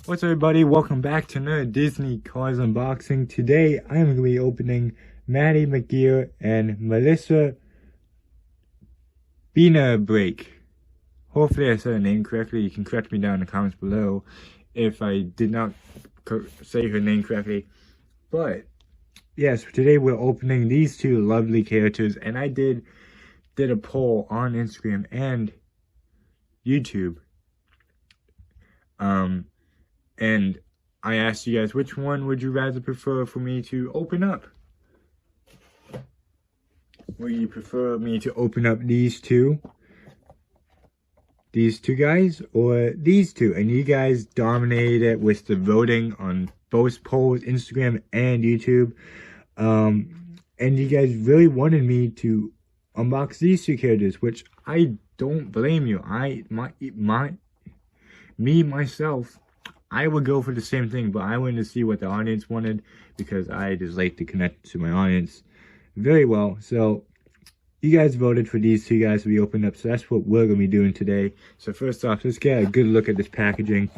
What's up, everybody? Welcome back to another Disney Cars unboxing. Today I am going to be opening Maddy Mcgear and Melissa Bernabrake. Hopefully I said her name correctly. You can correct me down in the comments below if I did not say her name correctly. But yes, today we're opening these two lovely characters, and I did a poll on Instagram and YouTube. And I asked you guys, which one would you rather prefer for me to open up? Would you prefer me to open up these two guys, or these two? And you guys dominated it with the voting on both polls, Instagram and YouTube. And you guys really wanted me to unbox these two characters, which I don't blame you. Myself, I would go for the same thing, but I wanted to see what the audience wanted, because I just like to connect to my audience very well. So you guys voted for these two guys to be opened up, so that's what we're going to be doing today. So first off, let's get a good look at this packaging.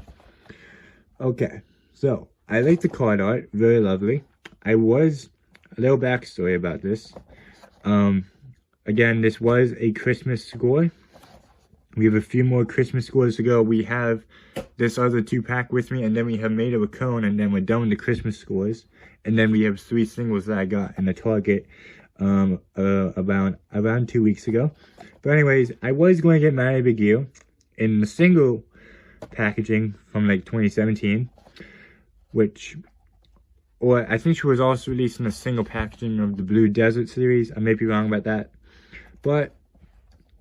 Okay, so I like the card art, very lovely. A little backstory about this. Again, this was a Christmas score. We have a few more Christmas scores to go. We have this other 2-pack with me, and then we have Made of a Cone, and then we're done with the Christmas scores. And then we have 3 singles that I got in the Target around 2 weeks ago. But anyways, I was going to get Maddy Mcgear in the single packaging from like 2017, or I think she was also released in a single packaging of the Blue Desert series. I may be wrong about that, but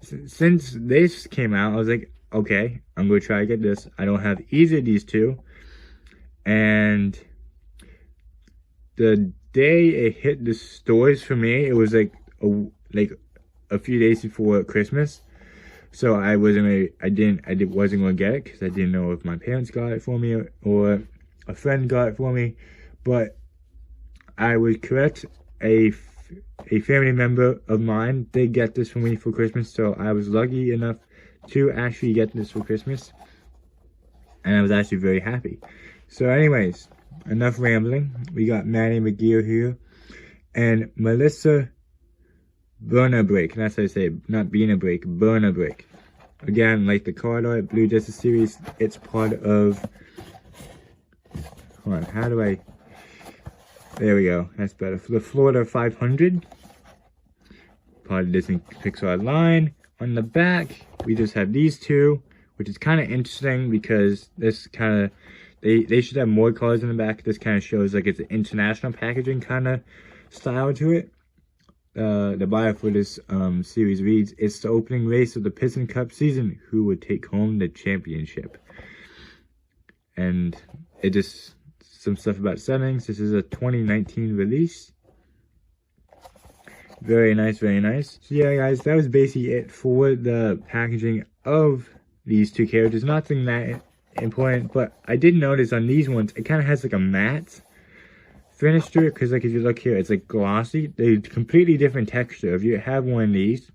since this came out, I was like, okay, I'm going to try to get this. I don't have either of these two. And the day it hit the stores for me, it was like a few days before Christmas. So I wasn't going to get it, because I didn't know if my parents got it for me or a friend got it for me. But I was correct. A family member of mine did get this for me for Christmas, so I was lucky enough to actually get this for Christmas, and I was actually very happy. So anyways, enough rambling. We got Maddy Mcgear here, and Melissa Bernabrake, and that's how I say it, not Bernabrake, Bernabrake. Again, like the card art, Blue Desert series, it's part of, hold on, how do I, there we go, that's better. For the Florida 500, part of Disney Pixar line. On the back, we just have these two, which is kind of interesting, because this kind of, they should have more colors in the back. This kind of shows like it's an international packaging kind of style to it. The bio for this series reads, "It's the opening race of the Piston Cup season. Who would take home the championship?" And it just, some stuff about settings. This is a 2019 release. Very nice, very nice. So yeah, guys, that was basically it for the packaging of these two characters. Nothing that important, but I did notice on these ones, it kind of has like a matte finish to it, because like if you look here, it's like glossy. They're completely different texture. If you have one of these,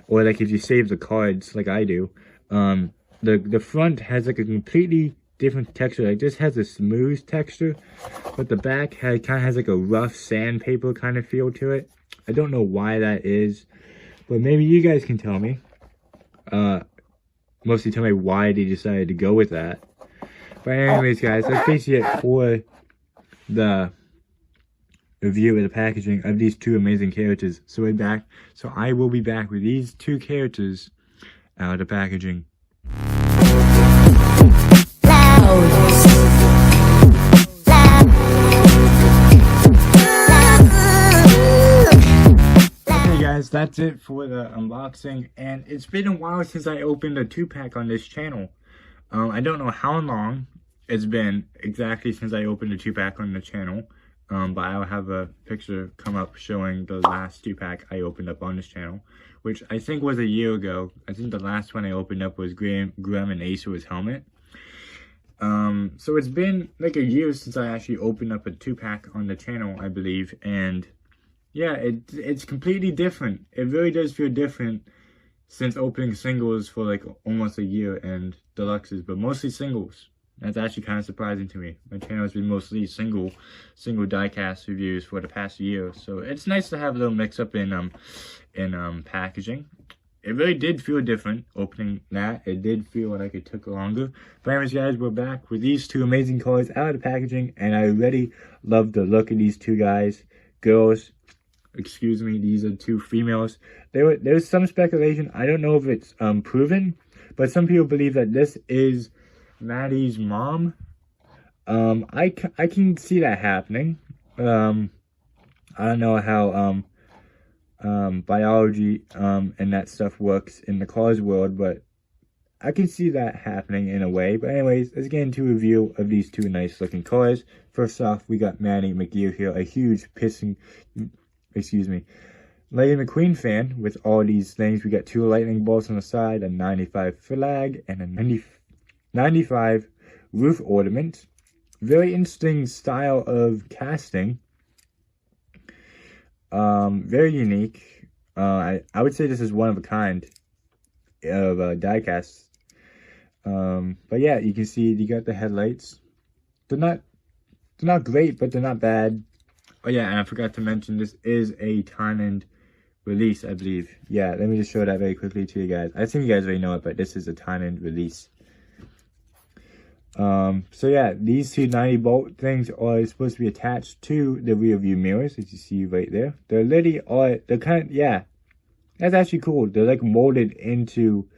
or like if you save the cards like I do, the front has like a completely different texture. Like this has a smooth texture, but the back kind of has like a rough sandpaper kind of feel to it. I don't know why that is, but maybe you guys can tell me. Mostly tell me why they decided to go with that. But anyways, guys, that's basically it for the review of the packaging of these two amazing characters. So I will be back with these two characters out of the packaging. That's it for the unboxing, and it's been a while since I opened a 2-pack on this channel. I don't know how long it's been exactly since I opened a 2-pack on the channel, but I'll have a picture come up showing the last 2-pack I opened up on this channel, which I think was a year ago. I think the last one I opened up was Graham and Ace's helmet. So it's been like a year since I actually opened up a 2-pack on the channel, I believe, and yeah, it's completely different. It really does feel different since opening singles for like almost a year, and deluxes, but mostly singles. That's actually kind of surprising to me. My channel has been mostly single diecast reviews for the past year, so it's nice to have a little mix up in packaging. It really did feel different opening that. It did feel like it took longer. But anyways, guys, we're back with these two amazing cars out of the packaging, and I already love the look of these two girls. Excuse me, these are two females. There's some speculation. I don't know if it's proven, but some people believe that this is Maddy's mom. I can see that happening. I don't know how biology and that stuff works in the cars world, but I can see that happening in a way. But anyways, let's get into a review of these two nice looking cars. First off, we got Maddy Mcgear here, a huge Lightning McQueen fan with all these things. We got two lightning bolts on the side, a 95 flag, and a 95 roof ornament. Very interesting style of casting. Very unique. I would say this is one of a kind of die cast. But yeah, you can see you got the headlights. They're not great, but they're not bad. Oh yeah, and I forgot to mention this is a Thailand release, I believe. Yeah, let me just show that very quickly to you guys. I think you guys already know it, but this is a Thailand release. So yeah, these two 90-bolt things are supposed to be attached to the rear view mirrors, as you see right there. They're yeah, that's actually cool. They're like molded into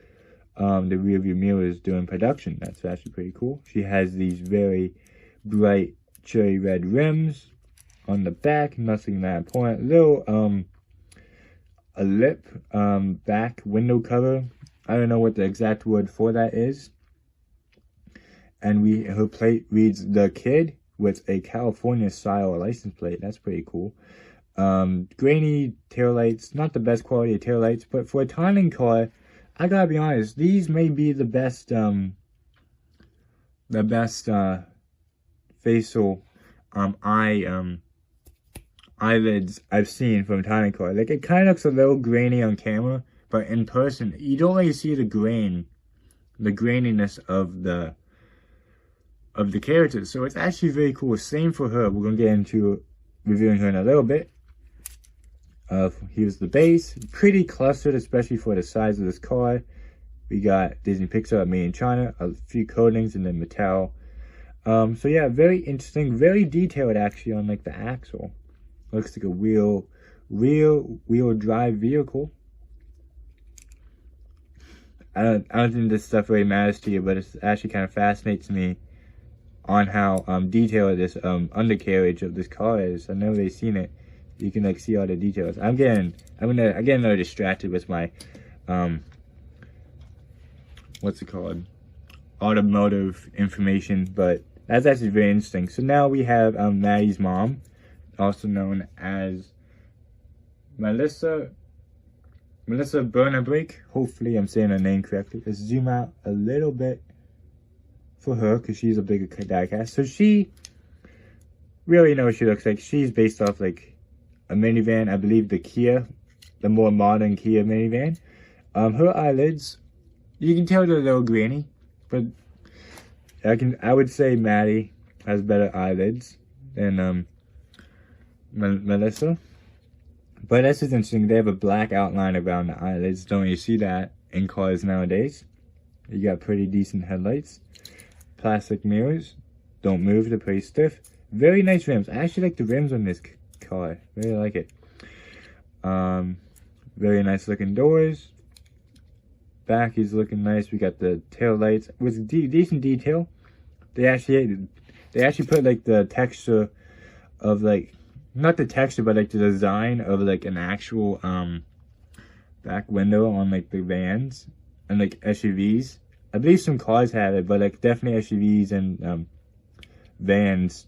the rear view mirrors during production. That's actually pretty cool. She has these very bright cherry red rims on the back, nothing that important. Little a lip back window cover. I don't know what the exact word for that is. And her plate reads "The Kid" with a California style license plate. That's pretty cool. Grainy taillights, not the best quality of taillights, but for a Thailand car, I gotta be honest, these may be the best facial eyelids I've seen from a Thailand car. Like, it kind of looks a little grainy on camera, but in person, you don't really see the graininess of the characters. So it's actually very cool. Same for her. We're gonna get into reviewing her in a little bit. Here's the base. Pretty clustered, especially for the size of this car. We got Disney Pixar made in China, a few coatings, and then metal. So yeah, very interesting, very detailed actually on like the axle. Looks like a wheel drive vehicle. I don't think this stuff really matters to you, but it actually kind of fascinates me on how detailed this undercarriage of this car is. I've never really seen it. You can like see all the details. I get a little distracted with my what's it called? Automotive information, but that's actually very interesting. So now we have Maddy's mom, also known as Melissa Bernabrake. Hopefully I'm saying her name correctly. Let's zoom out a little bit for her, because she's a bigger diecast. So she, really know what she looks like. She's based off like a minivan, I believe the more modern Kia minivan. Her eyelids, you can tell they're a little grainy, but I would say Maddy has better eyelids than Melissa. But that's just interesting. They have a black outline around the eyelids. Don't you see that in cars nowadays? You got pretty decent headlights. Plastic mirrors. Don't move, they're pretty stiff. Very nice rims. I actually like the rims on this car. Really like it. Very nice looking doors. Back is looking nice. We got the tail lights with decent detail. They actually put like the texture of like, not the texture, but like the design of like an actual back window on like the vans and like SUVs. I believe some cars have it, but like definitely SUVs and vans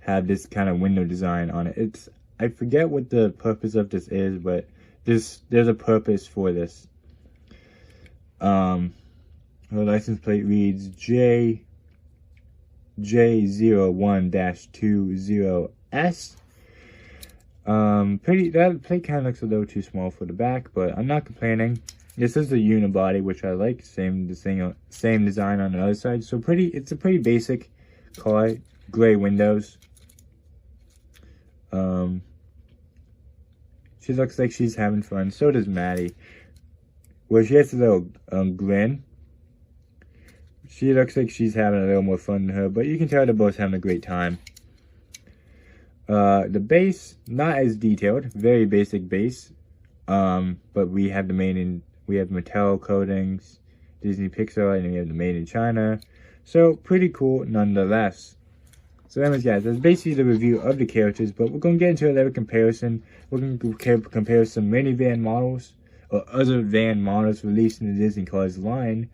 have this kind of window design on it. I forget what the purpose of this is, but there's a purpose for this. Her license plate reads J01-20S. That plate kind of looks a little too small for the back, but I'm not complaining. This is the unibody, which I like. Same design on the other side. So it's a pretty basic car. Gray windows. She looks like she's having fun. So does Maddy. Well, she has a little grin. She looks like she's having a little more fun than her, but you can tell they're both having a great time. The base, not as detailed, very basic base. But we have we have Mattel coatings, Disney Pixar, and we have the made in China. So pretty cool nonetheless. So anyways guys, that's basically the review of the characters, but we're going to get into a little comparison. We're going to compare some minivan models, or other van models released in the Disney Cars line,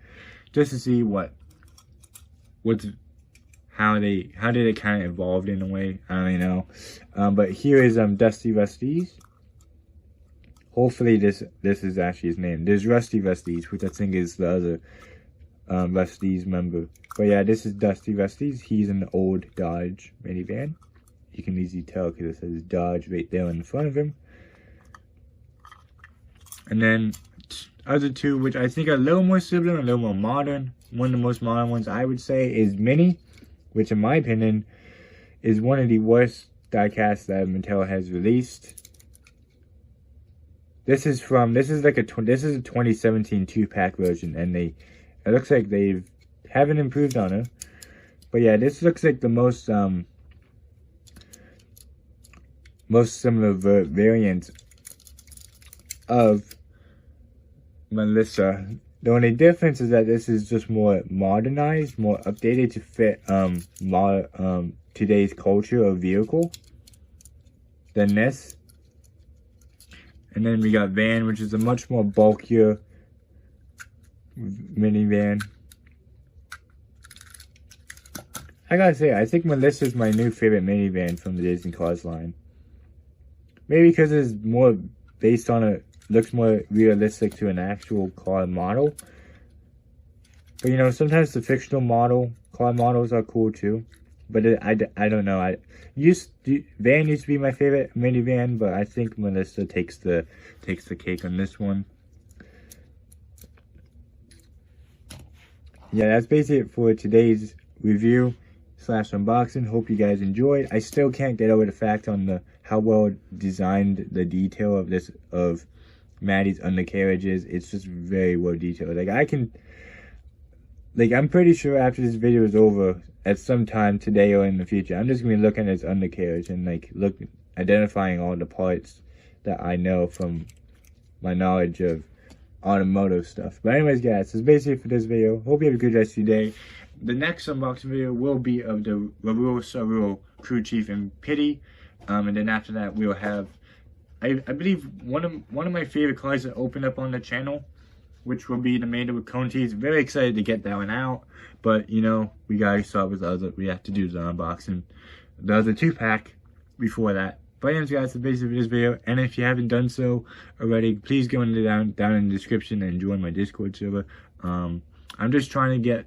just to see how did it kind of evolve in a way. I don't know. But here is Dusty Rusty's. Hopefully this is actually his name. There's Rusty Rusty's, which I think is the other Rusty's member. But yeah, this is Dusty Rusty's. He's an old Dodge minivan. You can easily tell because it says Dodge right there in front of him. And then other two, which I think are a little more similar, a little more modern. One of the most modern ones I would say is Mini, which in my opinion is one of the worst diecasts that Mattel has released. This is a 2017 two-pack version, and it looks like they haven't improved on it. But yeah, this looks like the most similar variant of Melissa. The only difference is that this is just more modernized, more updated to fit today's culture of vehicle than this. And then we got Van, which is a much more bulkier minivan. I gotta say, I think Melissa's my new favorite minivan from the Disney Cars line. Maybe because it's more based on looks more realistic to an actual car model. But you know, sometimes the fictional car models are cool too. But I don't know. Van used to be my favorite minivan, but I think Melissa takes the cake on this one. Yeah, that's basically it for today's review / unboxing. Hope you guys enjoyed. I still can't get over the fact on how well designed the detail of Maddy's undercarriage is. It's just very well detailed. I'm pretty sure after this video is over, at some time today or in the future, I'm just gonna be looking at his undercarriage and identifying all the parts that I know from my knowledge of automotive stuff. But anyways guys, that's basically it for this video. Hope you have a good rest of your day. The next unboxing video will be of the Raul crew chief in Pity. And then after that we'll have I believe one of my favorite cars that opened up on the channel, which will be the Maida with Conti's. Very excited to get that one out, but you know, we gotta start with we have to do the unboxing, the other two-pack before that. But anyways guys, that's basically this video, and if you haven't done so already, please go down in the description and join my Discord server. I'm just trying to get,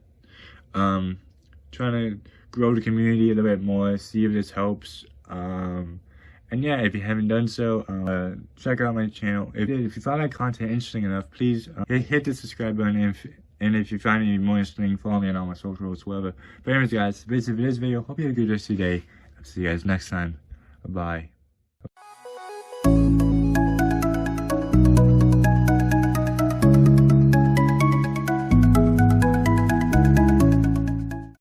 trying to grow the community a little bit more, see if this helps. And yeah, if you haven't done so, check out my channel. If you find my content interesting enough, please hit the subscribe button. And if you find it more interesting, follow me on all my socials, whatever. But anyways, guys, that's it for this video. Hope you have a good rest of your day. I'll see you guys next time. Bye.